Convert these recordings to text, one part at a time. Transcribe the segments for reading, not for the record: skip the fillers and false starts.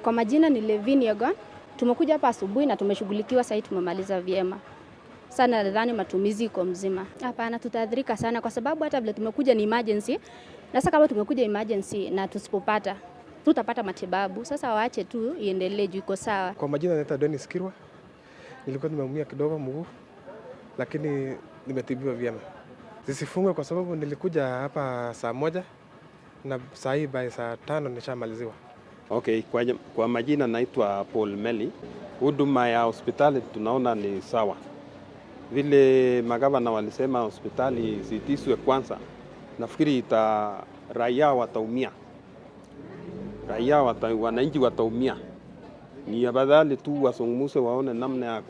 Kwa majina ni Levin Yegon. Tumekuja hapa asubuhi na tumeshughulikiwa, sasa tumemaliza vyema. Sana nadhani matumizi iko mzima. Hapana, tutaathirika sana kwa sababu hata vile tumekuja ni emergency. Na sasa kama tumekuja emergency na tusipopata, tutapata matibabu. Sasa waache tu iendelee juu iko sawa. Kwa majina naitwa Dennis Kirwa. Nilikuwa nimeumia kidogo mguu, lakini nimetibiwa vyema. Zisifungwe kwa sababu nilikuja hapa saa 1 na saa hii by saa 5 nishamaliziwa. Okay, kwa majina naitwa Paul Meli. Huduma ya hospitali tunaona ni sawa. Vile magavana walisema hospitali zitiswe kwanza, nafikiri raia wataumia. Wananchi wataumia. Ni afadhali tu wasungumuse waone namna ya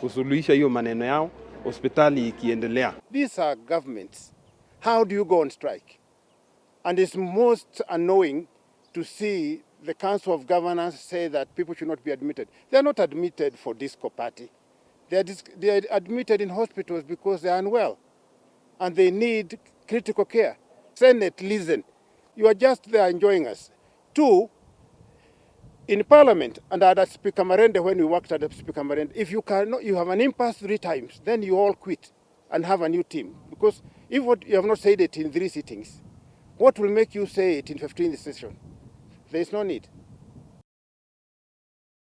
kusuluhisha hiyo maneno yao, hospitali ikiendelea. These are governments. How do you go on strike? And it's most annoying to see the Council of Governors say that people should not be admitted. They are not admitted for disco party. They are admitted in hospitals because they are unwell and they need critical care. Senate, listen. You are just there enjoying us. 2, in Parliament, and at Speaker Marende, when we worked at Speaker Marende, if you have an impasse 3 times, then you all quit and have a new team. Because if you have not said it in 3 sittings, what will make you say it in 15th session? There is no need.